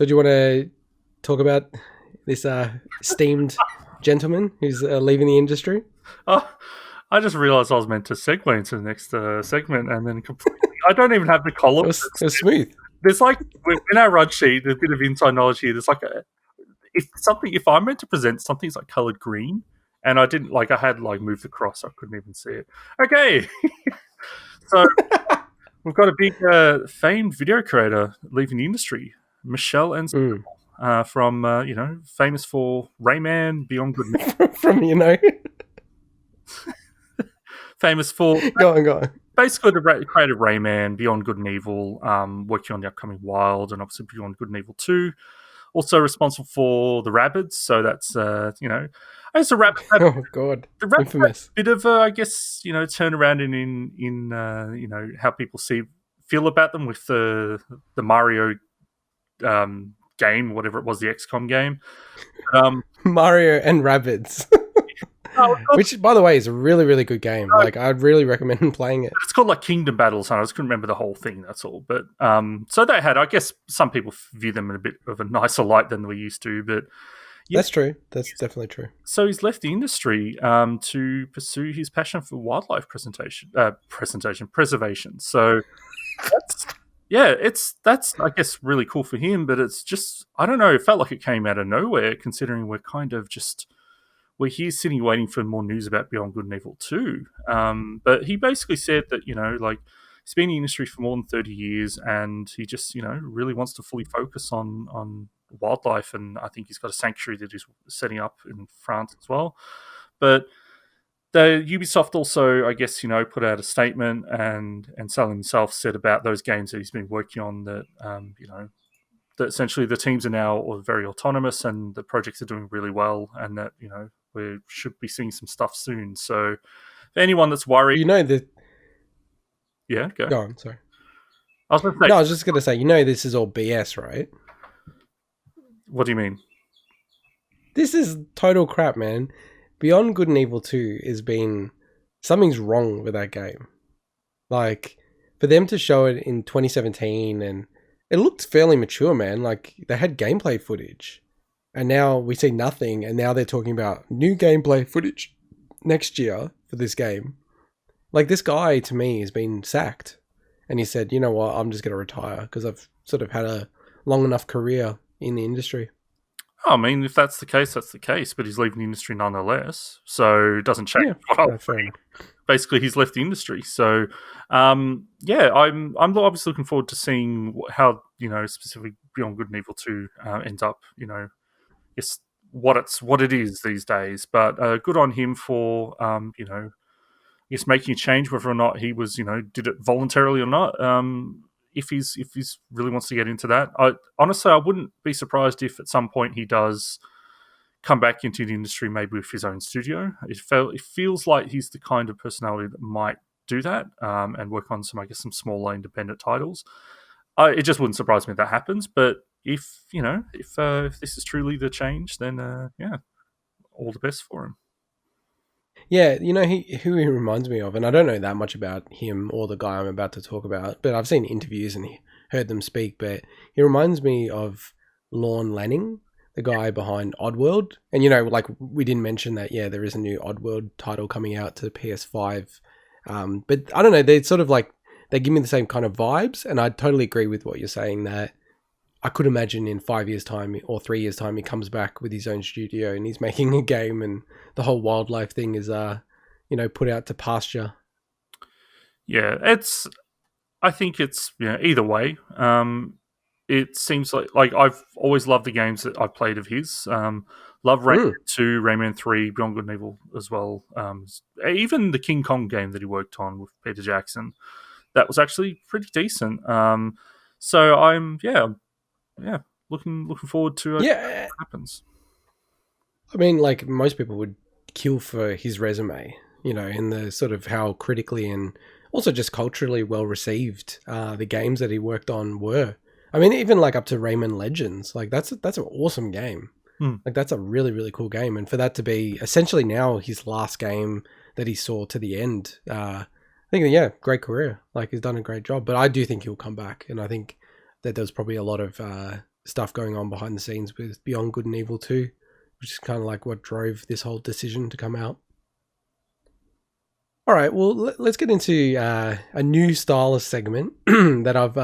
So do you want to talk about this esteemed gentleman who's leaving the industry? Oh, I just realised I was meant to segue into the next segment, and then completely. I don't even have the It column. was it was smooth. There's like in our run sheet, there's a bit of inside knowledge here. There's like if I'm meant to present something's like coloured green, and I didn't I had moved across, I couldn't even see it. Okay, so we've got a big famed video creator leaving the industry, Michel Ancel, Mm. from famous for Rayman, Beyond Good and Evil, From famous for go on. basically the creator of Rayman, Beyond Good and Evil, working on the upcoming Wild and obviously Beyond Good and Evil 2. Also responsible for the Rabbids, so that's I guess the Rabbids had Oh God, the Rabbids had a infamous. bit of I guess turnaround in how people feel about them with the Mario game, whatever it was, the XCOM game. Mario and Rabbids, No, which by the way is a really really good game. Like I'd really recommend playing it. it's called like Kingdom Battles, and I just couldn't remember the whole thing. That's all. But so they had, I guess, some people view them in a bit of a nicer light than we used to. But yeah, That's true. That's definitely true. so he's left the industry to pursue his passion for wildlife preservation. So that's that's I guess really cool for him. But it's just I don't know. It felt like it came out of nowhere, considering we're kind of just we're here sitting waiting for more news about Beyond Good and Evil 2. But he basically said that, he's been in the industry for more than 30 years and he just, really wants to fully focus on wildlife. And I think he's got a sanctuary that he's setting up in France as well. But the Ubisoft also, I guess, put out a statement and Sal himself said about those games that he's been working on that, that essentially the teams are now very autonomous and the projects are doing really well and that, we should be seeing some stuff soon. So for anyone that's worried, You know that. yeah, go. Go on. Sorry. I was going to say, No, I was just gonna say. You know, this is all BS, right? what do you mean? This is total crap, man. Beyond Good and Evil 2 is been something's wrong with that game. Like for them to show it in 2017 and it looked fairly mature, man. Like they had gameplay footage. And now we see nothing and now they're talking about new gameplay footage next year for this game. Like this guy to me has been sacked. And he said, "You know what? I'm just going to retire because I've sort of had a long enough career in the industry." I mean, if that's the case, that's the case. But he's leaving the industry nonetheless, so it doesn't change. Yeah, fair enough. Basically, he's left the industry. So, I'm obviously looking forward to seeing how specifically Beyond Good and Evil 2 ends up. Yes, what it is these days. But good on him for I guess making a change, whether or not he was did it voluntarily or not. If he's really wants to get into that, I wouldn't be surprised if at some point he does come back into the industry, maybe with his own studio. It feels like he's the kind of personality that might do that and work on some smaller independent titles. It just wouldn't surprise me if that happens. But if this is truly the change, then all the best for him. Yeah, who he reminds me of, and I don't know that much about him or the guy I'm about to talk about, but I've seen interviews and heard them speak. But he reminds me of Lorne Lanning, the guy behind Oddworld. And like we didn't mention that, yeah, there is a new Oddworld title coming out to PS5. But I don't know, they sort of like they give me the same kind of vibes, and I totally agree with what you're saying that I could imagine in 5 years' time or 3 years' time he comes back with his own studio and he's making a game and the whole wildlife thing is put out to pasture. Yeah, I think it's either way. It seems like I've always loved the games that I've played of his. Love Rayman 2, Rayman 3, Beyond Good and Evil as well. Even the King Kong game that he worked on with Peter Jackson, that was actually pretty decent. So I'm looking forward to what happens. I mean, like most people would kill for his resume, in the sort of how critically and also just culturally well received the games that he worked on were. I mean, even like up to Rayman Legends, like that's an awesome game. Like that's a really, really cool game. And for that to be essentially now his last game that he saw to the end, I think, yeah, great career. Like he's done a great job. But I do think he'll come back. And I think that there's probably a lot of stuff going on behind the scenes with Beyond Good and Evil 2, which is kind of like what drove this whole decision to come out. All right, well, let's get into a new style of segment that I've